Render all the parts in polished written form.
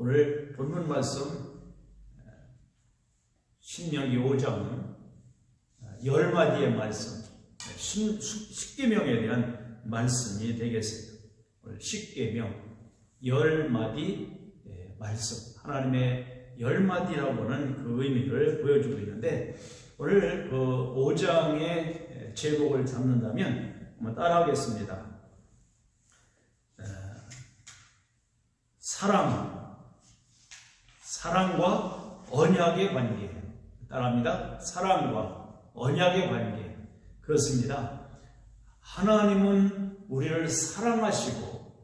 오늘 본문 말씀 신명기 5장 10마디의 말씀, 십계명에 대한 말씀이 되겠습니다. 오늘 십계명 10마디 말씀, 하나님의 10마디라고는 그 의미를 보여주고 있는데, 오늘 그 5장의 제목을 잡는다면 한번 따라하겠습니다. 사랑과 언약의 관계. 따라합니다. 사랑과 언약의 관계. 그렇습니다. 하나님은 우리를 사랑하시고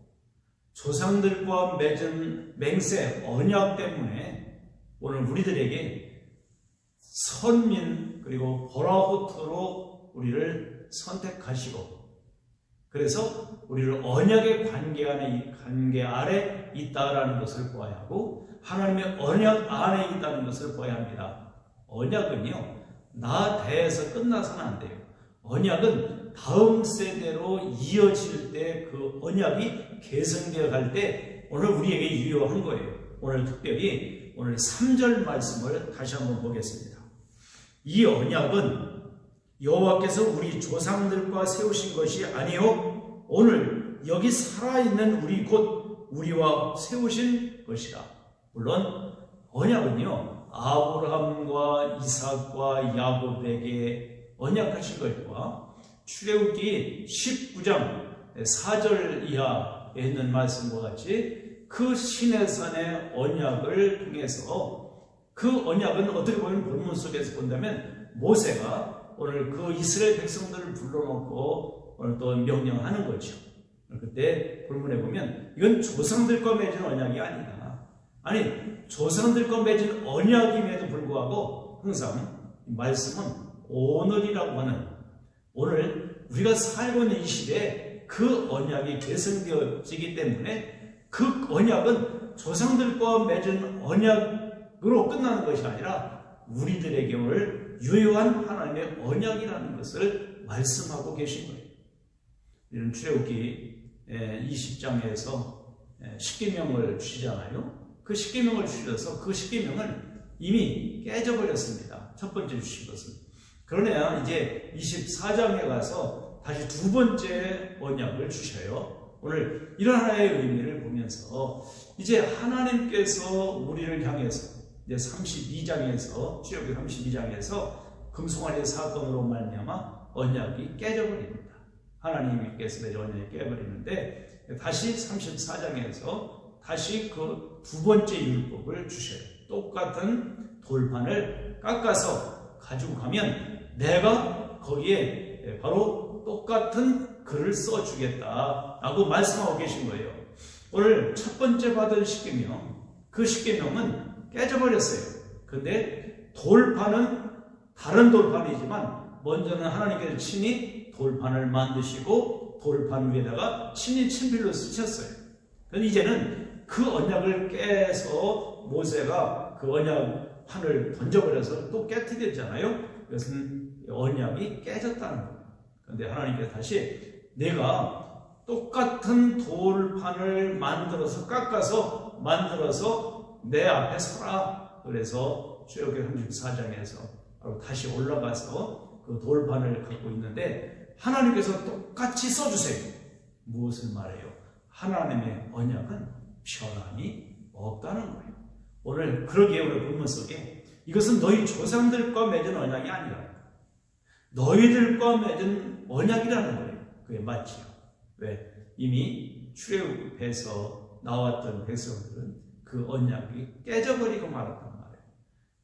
조상들과 맺은 맹세, 언약 때문에 오늘 우리들에게 선민 그리고 보라호토로 우리를 선택하시고, 그래서 우리를 언약의 관계 아래 있다라는 것을 보아야 하고, 하나님의 언약 안에 있다는 것을 보아야 합니다. 언약은요, 나 대해서 끝나서는 안 돼요. 언약은 다음 세대로 이어질 때 그 언약이 계승되어 갈 때 오늘 우리에게 유효한 거예요. 오늘 특별히 오늘 3절 말씀을 다시 한번 보겠습니다. 이 언약은 여호와께서 우리 조상들과 세우신 것이 아니요 오늘 여기 살아있는 우리 곧 우리와 세우신 것이라. 물론 언약은요, 아브라함과 이삭과 야곱에게 언약하신 것과 출애굽기 19장 4절 이하에 있는 말씀과 같이 그 시내산의 언약을 통해서, 그 언약은 어떻게 보면 본문 속에서 본다면 모세가 오늘 그 이스라엘 백성들을 불러놓고 오늘 또 명령하는 거죠. 그때 본문에 보면 이건 조상들과 맺은 언약이 아니다. 아니, 조상들과 맺은 언약임에도 불구하고 항상 말씀은 오늘이라고 하는, 오늘 우리가 살고 있는 이 시대에 그 언약이 계승되어지기 때문에 그 언약은 조상들과 맺은 언약으로 끝나는 것이 아니라 우리들에게 오늘 유효한 하나님의 언약이라는 것을 말씀하고 계신 거예요. 이런 출애굽기 20장에서 십계명을 주시잖아요. 그 십계명을 주셔서 그 십계명을 이미 깨져버렸습니다. 첫 번째 주신 것은. 그러나 이제 24장에 가서 다시 두 번째 언약을 주셔요. 오늘 이런 하나의 의미를 보면서 이제 하나님께서 우리를 향해서 이제 32장에서 출애굽기 32장에서 금송아지 사건으로 말미암아 언약이 깨져버립니다. 하나님께서 맺은 언약이 깨버리는데 다시 34장에서 다시 그 두 번째 율법을 주셔요. 똑같은 돌판을 깎아서 가지고 가면 내가 거기에 바로 똑같은 글을 써주겠다라고 말씀하고 계신 거예요. 오늘 첫 번째 받은 십계명, 그 십계명은 깨져버렸어요. 근데 돌판은 다른 돌판이지만 먼저는 하나님께서 친히 돌판을 만드시고 돌판 위에다가 친히 친필로 쓰셨어요. 그런데 이제는 그 언약을 깨서 모세가 그 언약판을 던져버려서 또 깨트렸잖아요. 그것은 언약이 깨졌다는 거예요. 그런데 하나님께서 다시 내가 똑같은 돌판을 깎아서 만들어서 내 앞에 서라. 그래서 출애굽기 34장에서 바로 다시 올라가서 그 돌판을 갖고 있는데 하나님께서 똑같이 써주세요. 무엇을 말해요? 하나님의 언약은 변함이 없다는 거예요. 오늘 그러기에 오늘 본문 속에 이것은 너희 조상들과 맺은 언약이 아니라 너희들과 맺은 언약이라는 거예요. 그게 맞지요. 왜? 이미 출애굽에서 나왔던 백성들은 그 언약이 깨져버리고 말았단 말이에요.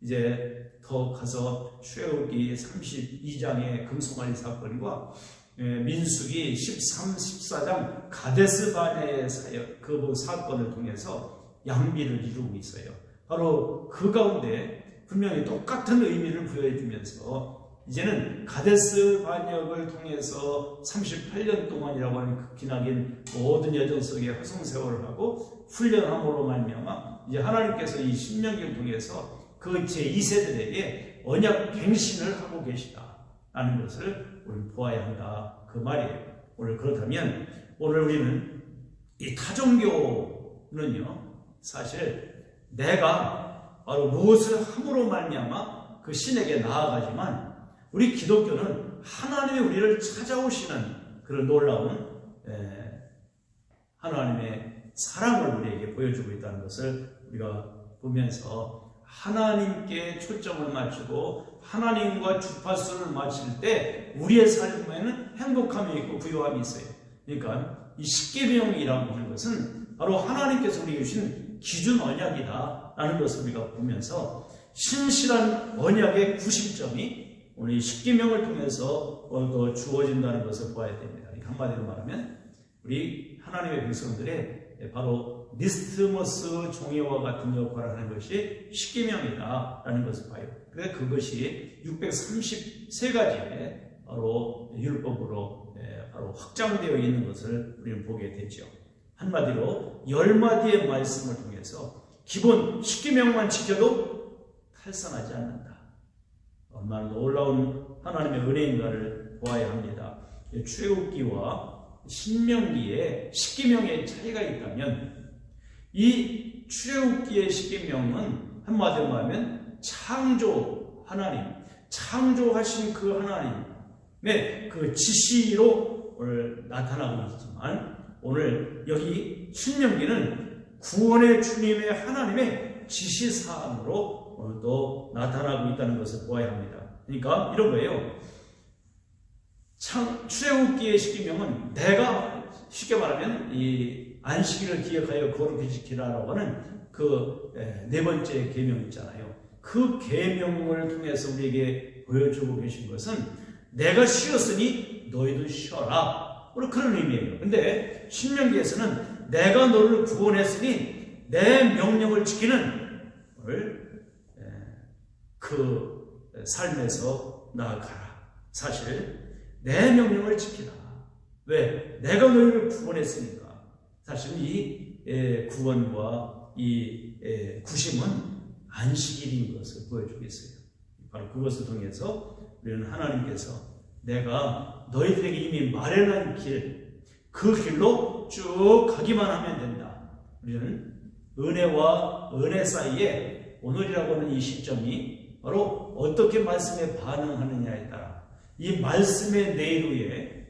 이제 더 가서 출애굽기 32장의 금송아지 사건과 민수기 13, 14장 가데스바네의 그 사건을 통해서 양비를 이루고 있어요. 바로 그 가운데 분명히 똑같은 의미를 부여해주면서 이제는 가데스 반역을 통해서 38년 동안이라고 하는 그 기나긴 모든 여정 속에 화성세월을 하고 훈련함으로 말미암아 이제 하나님께서 이 신명기를 통해서 그 제2세들에게 언약 갱신을 하고 계시다라는 것을 우리 보아야 한다, 그 말이에요. 오늘 그렇다면 오늘 우리는 이 타종교는요 사실 내가 바로 무엇을 함으로 말미암아 그 신에게 나아가지만 우리 기독교는 하나님이 우리를 찾아오시는 그런 놀라운 하나님의 사랑을 우리에게 보여주고 있다는 것을 우리가 보면서 하나님께 초점을 맞추고 하나님과 주파수를 맞출 때 우리의 삶에는 행복함이 있고 부요함이 있어요. 그러니까 이 십계명이라고 하는 것은 바로 하나님께서 우리에게 주신 기준 언약이다라는 것을 우리가 보면서 신실한 언약의 구심점이 오늘 이 십계명을 통해서 주어진다는 것을 보아야 됩니다. 한마디로 말하면 우리 하나님의 백성들의 바로 니스트모스 종이와 같은 역할을 하는 것이 십계명이다라는 것을 봐요. 그래서 그것이 633가지의 바로 율법으로 바로 확장되어 있는 것을 우리는 보게 되죠. 한마디로 10마디의 말씀을 통해서 기본 십계명만 지켜도 탈선하지 않는다. 얼마나 놀라운 하나님의 은혜인가를 보아야 합니다. 출애굽기와 신명기에 십계명의 차이가 있다면 이 출애굽기의 십계명은 한마디로 말하면 창조 하나님, 창조하신 그 하나님의 그 지시로 오늘 나타나고 있지만 오늘 여기 신명기는 구원의 주님의 하나님의 지시사항으로 오늘도 나타나고 있다는 것을 보아야 합니다. 그러니까 이런 거예요. 출애굽기의 십계명은 내가 쉽게 말하면 이 안식일을 기억하여 거룩히 지키라라고 하는 그 네 번째 계명 있잖아요. 그 계명을 통해서 우리에게 보여주고 계신 것은 내가 쉬었으니 너희도 쉬어라. 그런 의미예요. 근데 신명기에서는 내가 너를 구원했으니 내 명령을 지키는 그 삶에서 나아가라. 사실 내 명령을 지키라. 왜? 내가 너희를 구원했으니까. 사실 이 구원과 이 구심은 안식일인 것을 보여주고 있어요. 바로 그것을 통해서 우리는 하나님께서 내가 너희들에게 이미 마련한 길, 그 길로 쭉 가기만 하면 된다. 우리는 은혜와 은혜 사이에 오늘이라고 하는 이 시점이 바로 어떻게 말씀에 반응하느냐에 따라 이 말씀의 내루에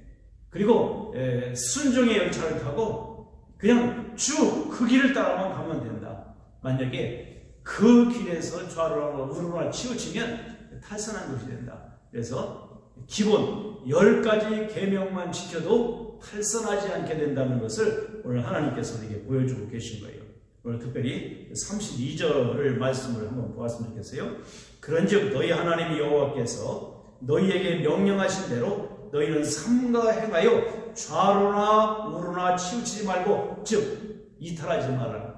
그리고 순종의 열차를 타고 그냥 쭉 그 길을 따라만 가면 된다. 만약에 그 길에서 좌로나 우로나 치우치면 탈선한 것이 된다. 그래서 기본 10가지 계명만 지켜도 탈선하지 않게 된다는 것을 오늘 하나님께서 우리에게 보여주고 계신 거예요. 오늘 특별히 32절을 말씀을 한번 보았으면 좋겠어요. 그런즉 너희 하나님 여호와께서 너희에게 명령하신 대로 너희는 삼가 행하여 좌로나 우로나 치우치지 말고 즉 이탈하지 말아라.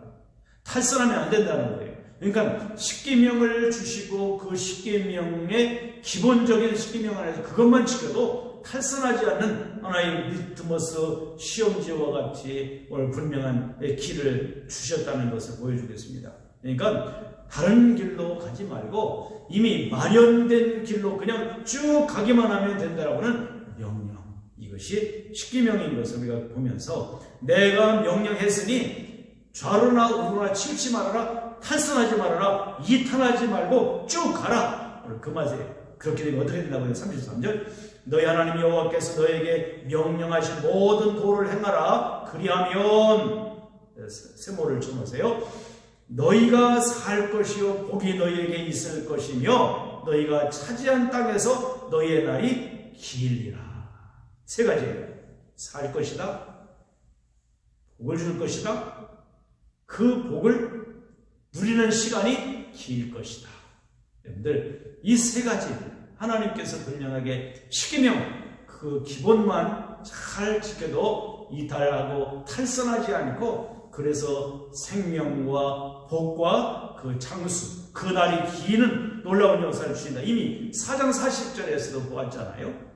탈선하면 안 된다는 거예요. 그러니까 십계명을 주시고 그 십계명의 기본적인 십계명 안에서 그것만 지켜도 탈선하지 않는 하나의 리트머스 시험지와 같이 오늘 분명한 길을 주셨다는 것을 보여주겠습니다. 그러니까 다른 길로 가지 말고 이미 마련된 길로 그냥 쭉 가기만 하면 된다라고는 명령. 이것이 십계명인 것을 우리가 보면서 내가 명령했으니 좌로나 우로나 치우치 말아라, 탈선하지 말아라, 이탈하지 말고 쭉 가라. 오늘 그 맛에 그렇게 되면 어떻게 된다고요? 33절 너희 하나님 여호와께서 너에게 명령하신 모든 도를 행하라. 그리하면 세모를 쳐놓으세요. 너희가 살 것이요 복이 너희에게 있을 것이며 너희가 차지한 땅에서 너희의 날이 길리라. 세 가지예요. 살 것이다, 복을 줄 것이다, 그 복을 누리는 시간이 길 것이다. 여러분들 이 세 가지 하나님께서 분명하게 십계명 그 기본만 잘 지켜도 이탈하고 탈선하지 않고 그래서 생명과 복과 그 장수 그 날이 기는 놀라운 역사를 주신다. 이미 4장 40절에서도 보았잖아요.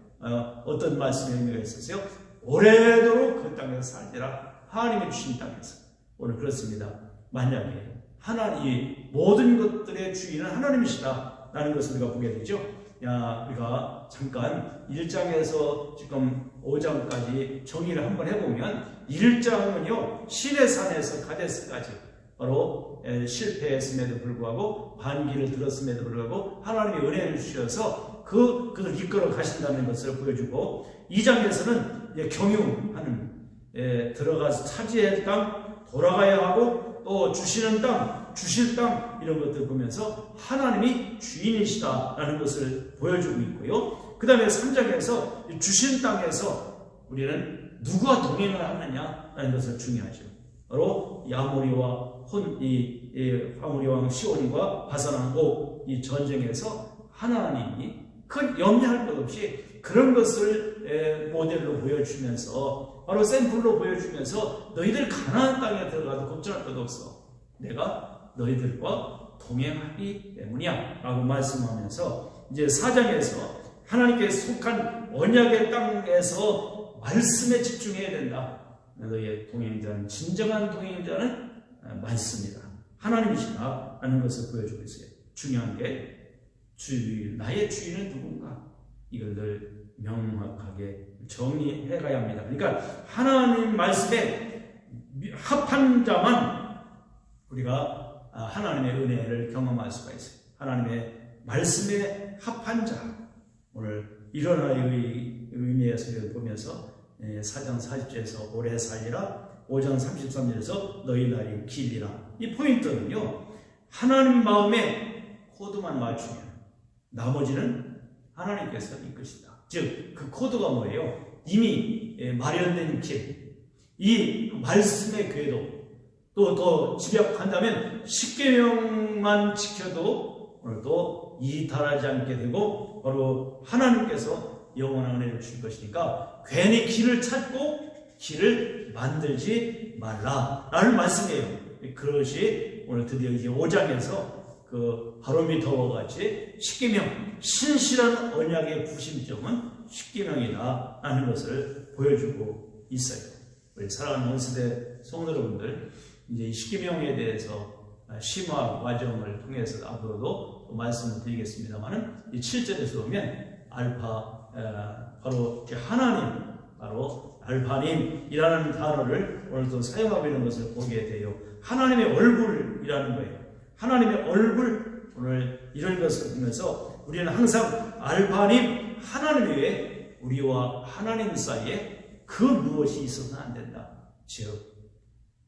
어떤 말씀의 의미가 있었어요? 오래도록 그 땅에서 살리라. 하나님이 주신 땅에서. 오늘 그렇습니다. 만약에 하나님 모든 것들의 주인은 하나님이시다 라는 것을 우리가 보게 되죠. 우리가 잠깐 1장에서 지금 5장까지 정의를 한번 해보면 1장은요 시내산에서 가데스까지 바로 실패했음에도 불구하고 반기를 들었음에도 불구하고 하나님의 은혜를 주셔서 그것을 이끌어 가신다는 것을 보여주고 2장에서는 경유하는 들어가서 차지해야 할 땅, 돌아가야 하고 또 주시는 땅, 주실 땅 이런 것들 보면서 하나님이 주인이시다라는 것을 보여주고 있고요. 그 다음에 3장에서 주신 땅에서 우리는 누가 동행을 하느냐라는 것을 중요하죠. 바로 아모리와 아모리 왕 시온과 바산 왕 이 전쟁에서 하나님이 큰 염려할 것 없이 그런 것을 모델로 보여주면서 바로 샘플로 보여주면서 너희들 가나안 땅에 들어가도 걱정할 것 없어. 내가 너희들과 동행하기 때문이야 라고 말씀하면서 이제 4장에서 하나님께 속한 언약의 땅에서 말씀에 집중해야 된다. 너희의 동행자는 진정한 동행자는 말씀이다. 하나님이시다 라는 것을 보여주고 있어요. 중요한 게 나의 주인은 누군가 이걸 늘 명확하게 정리해 가야 합니다. 그러니까 하나님 말씀에 합한 자만 우리가 하나님의 은혜를 경험할 수가 있어요. 하나님의 말씀에 합한 자. 오늘 이런 의미에서 보면서 4장 40절에서 오래 살리라, 5장 33절에서 너희 날이 길리라. 이 포인트는요, 하나님 마음에 코드만 맞추면 나머지는 하나님께서 이끄시다. 즉, 그 코드가 뭐예요? 이미 마련된 길, 이 말씀의 궤도, 또 더 집약한다면 10계명만 지켜도 오늘도 이탈하지 않게 되고 바로 하나님께서 영원한 은혜를 주실 것이니까 괜히 길을 찾고 길을 만들지 말라라는 말씀이에요. 그것이 오늘 드디어 이제 5장에서 그 바로미터와 같이 10계명, 신실한 언약의 구심점은 10계명이다 라는 것을 보여주고 있어요. 우리 사랑하는 원수대 성도 여러분들, 이제 이 10계명에 대해서 심화 과정을 통해서 앞으로도 말씀을 드리겠습니다만은 이 7절에서 보면 바로 하나님, 바로 알파님이라는 단어를 오늘도 사용하고 있는 것을 보게 돼요. 하나님의 얼굴이라는 거예요. 하나님의 얼굴, 오늘 이런 것을 보면서 우리는 항상 알파님, 하나님 외에 우리와 하나님 사이에 그 무엇이 있어서는 안 된다. 즉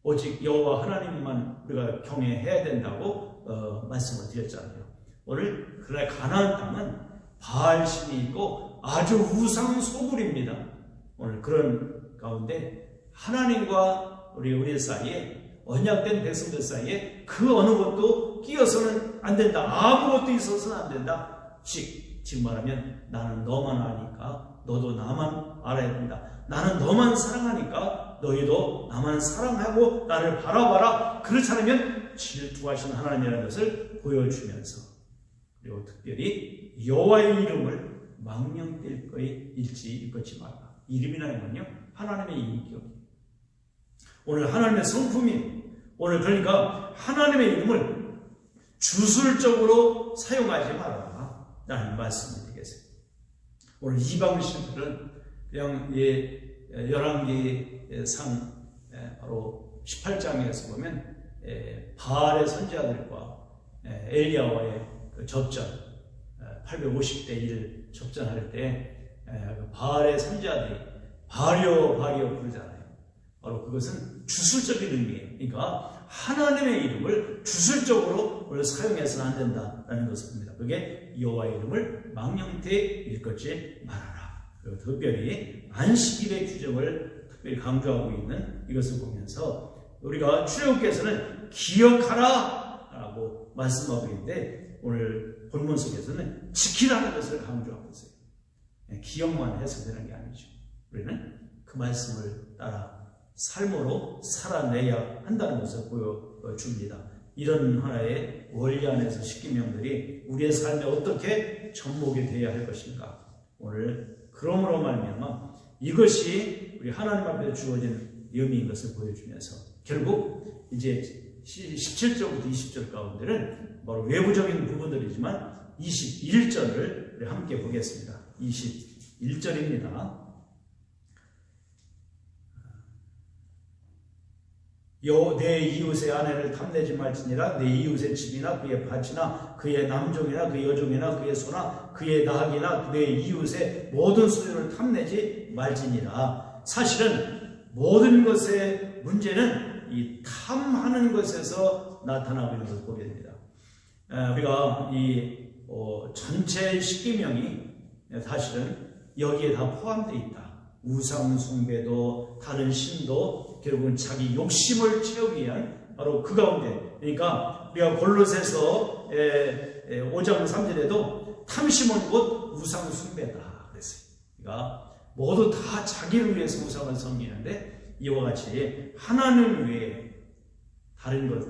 오직 여호와 하나님만 우리가 경외해야 된다고 말씀을 드렸잖아요. 오늘 그날 가나안 땅은 바알신이 있고 아주 우상 소굴입니다. 오늘 그런 가운데 하나님과 우리 사이에 언약된 백성들 사이에 그 어느 것도 끼어서는 안 된다. 아무것도 있어서는 안 된다. 즉 말하면 나는 너만 아니까 너도 나만 알아야 된다. 나는 너만 사랑하니까 너희도 나만 사랑하고 나를 바라봐라. 그렇지 않으면 질투하신 하나님이라는 것을 보여주면서 그리고 특별히 여호와의 이름을 망령될 거에 잃지 말라. 이름이라는 건요 하나님의 인격, 오늘 하나님의 성품이 오늘 그러니까 하나님의 이름을 주술적으로 사용하지 말아라 라는 말씀을 드리겠습니다. 오늘 이방신들은 그냥 열왕기상 바로 18장에서 보면 바알의 선지자들과 엘리야와의 그 접전 850대 1 접전할 때 바알의 선지자들이 바리오 부르잖아요. 바로 그것은 주술적인 의미예요. 그러니까 하나님의 이름을 주술적으로 사용해서는 안 된다라는 것을 봅니다. 그게 여호와의 이름을 망령되이 일컫지 말아라. 그리고 특별히 안식일의 규정을 특별히 강조하고 있는 이것을 보면서 우리가 출애굽기에서는 기억하라 라고 말씀하고 있는데 오늘 본문 속에서는 지키라는 것을 강조하고 있어요. 기억만 해서 되는 게 아니죠. 우리는 그 말씀을 따라 삶으로 살아내야 한다는 것을 보여줍니다. 이런 하나의 원리 안에서 10계명들이 우리의 삶에 어떻게 접목이 되어야 할 것인가. 오늘 그러므로 말미암아 이것이 우리 하나님 앞에 주어진 의미인 것을 보여주면서 결국 이제 17절부터 20절 가운데는 바로 외부적인 부분들이지만 21절을 우리 함께 보겠습니다. 21절입니다. 내 이웃의 아내를 탐내지 말지니라. 내 이웃의 집이나 그의 밭이나 그의 남종이나 그의 여종이나 그의 소나 그의 나귀나 내 이웃의 모든 소유를 탐내지 말지니라. 사실은 모든 것의 문제는 이 탐하는 것에서 나타나고 있는 것을 보게 됩니다. 우리가 이 전체 십계명이 사실은 여기에 다 포함되어 있다. 우상 숭배도 다른 신도 결국은 자기 욕심을 채우기 위한 바로 그 가운데, 그러니까 우리가 골로새서 5장 3절에도 탐심은 곧 우상 숭배다 그랬어요. 그러니까 모두 다 자기를 위해서 우상을 섬기는데 이와 같이 하나님 외에 다른 것,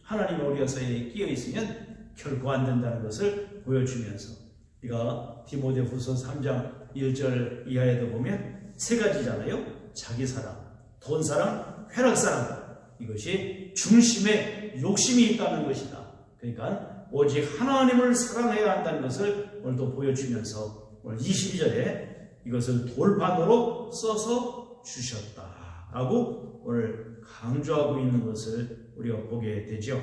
하나님이 우리가 사이에 끼어 있으면 결코 안 된다는 것을 보여주면서, 우리가 디모데후서 3장 1절 이하에도 보면 세 가지잖아요. 자기 사랑, 돈 사랑, 쾌락 사랑. 이것이 중심에 욕심이 있다는 것이다. 그러니까 오직 하나님을 사랑해야 한다는 것을 오늘도 보여주면서 오늘 22절에 이것을 돌판으로 써서 주셨다라고 오늘 강조하고 있는 것을 우리가 보게 되죠.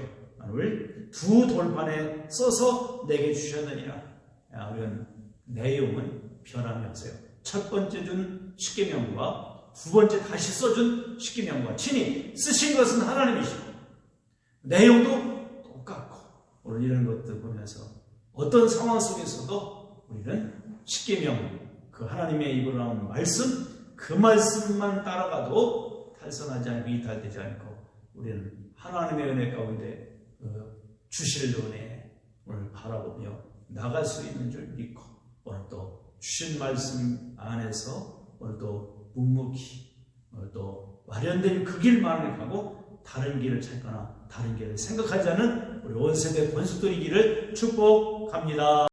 오늘 두 돌판에 써서 내게 주셨느니라. 우리는 내용은 변함이 없어요. 첫 번째 준 십계명과 두 번째 다시 써준 십계명과 친히 쓰신 것은 하나님이시고 내용도 똑같고, 오늘 이런 것들 보면서 어떤 상황 속에서도 우리는 십계명, 그 하나님의 입으로 나오는 말씀, 그 말씀만 따라가도 탈선하지 않고 이탈되지 않고 우리는 하나님의 은혜 가운데 주실 은혜 오늘 바라보며 나갈 수 있는 줄 믿고, 오늘도 주신 말씀 안에서 오늘도 묵묵히 오늘도 마련된 그 길만을 가고 다른 길을 찾거나 다른 길을 생각하지 않은 우리 온 세대 권속들이기를 축복합니다.